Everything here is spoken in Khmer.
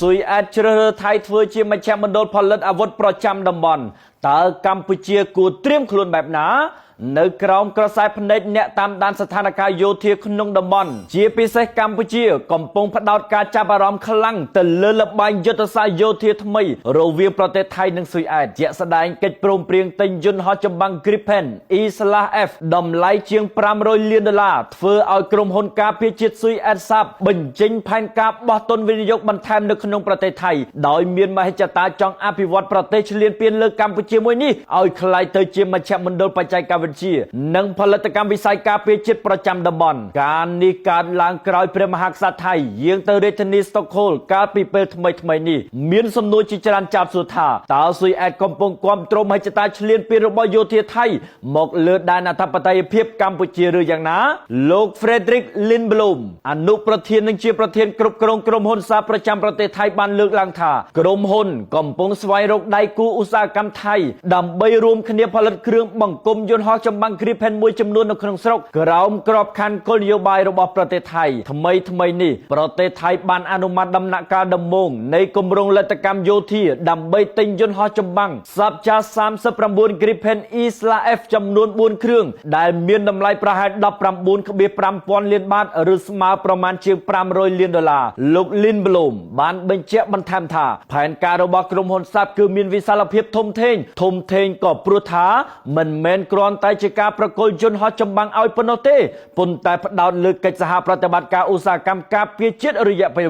ស៊ុយអាចជ្រើសរើសថៃធ្វើជាមជ្ឈមណ្ឌលផលិតអាវុធប្រចាំតំបន់តើកម្ពុជាគួរត្រៀមខ្លួនបែបណានៅក្រោមក្រសែភ្នែកអ្នកតាមដានស្ថានភាពយោធាក្នុងតំបន់ជាពិសេសកម្ពុជាកំពុងផ្ដោតការចាប់អារម្មណ៍ខ្លាំងទៅលើល្បែងយុទ្ធសាស្ត្រយោធាថ្មីរវាងប្រទេសថៃនិងស៊ុយអែតជាក់ស្ដែងកិច្ចព្រមព្រៀងទិញយន្តហោះចម្បាំង Gripen E/F តម្លៃជាង$500 លានធ្វើឲ្យក្រុមហ៊ុនការពារជាតិស៊ុយអែតសាប់បញ្ចេញផែនការបោះទុនវិនិយោគបន្ថែមនៅក្នុងប្រទេសថៃដោយមានមហិច្ឆតាចង់អភិវឌ្ឍប្រទេសឈ្លានពានលើកម្ពុជាមួយនេះឲ្យក្លាយទៅជាមជ្ឈមណ្ឌលបច្ចេកវិទ្យានិងផលិតកម្មវិស័យការពារជាតិប្រចាំតំបន់ការនេះកើតឡើងក្រោយព្រះមហាក្សត្រថៃយាងទៅរាជធានីស្តុកហូលកាលពីពេលថ្មីនេះមានសំណួរជាច្រើនចាប់សួរថាតើស៊ុយអែតកំពុងគាំទ្រមហិច្ឆតាឈ្លានពានរបស់យោធាថៃមកលើដែនអធិបតេយ្យភាពកម្ពុជាឬយ៉ាងណាលោក Frederick Lindblom អនុប្រធាននិងជាប្រធានគ្រប់គ្រងក្រុមហ៊ុនសាប្រចាំប្រទេសថៃបានលើកឡើងថាក្រុមហ៊ុនកំពុងស្វែងរកដៃគូឧស្សាហកម្មថៃដើម្បីរួមគ្នាផលិតគ្រឿងបង្គុំយន្តហោះចម្បាំង Gripen មួយចំនួននៅក្នុងស្រុកក្រោមក្របខ័ណ្ឌគោលនយោបាយរបស់ប្រទេសថៃថ្មីនេះប្រទេសថៃបានអនុម័តដំណាក់កាលដំបូងនៃគម្រោងលទ្ធកម្មយោធាដើម្បីទិញយន្តហោះចម្បាំង Sabja 39 Gripen E/F ចំនួន4គ្រឿងដែលមានតម្លៃប្រហែល$19.5 លានឬស្មើប្រមាណជាង$500 លានលោក Lindblom បានបញ្ជាក់បន្ថែមថាផែនការរបស់ក្រុមហ៊ុនសាបគឺមានវិសាលភាពធំធេងក៏ព្រោះថាមិនមែនគ្រាន់តែជាការប្រគល់យន្តហោះចម្បាំងឲ្យប៉ុណ្ណោះទេប៉ុន្តែផ្ដោតលើកិច្ចសហប្រតិបត្តិការឧស្សាហកម្មការពារជាតិរយៈពេល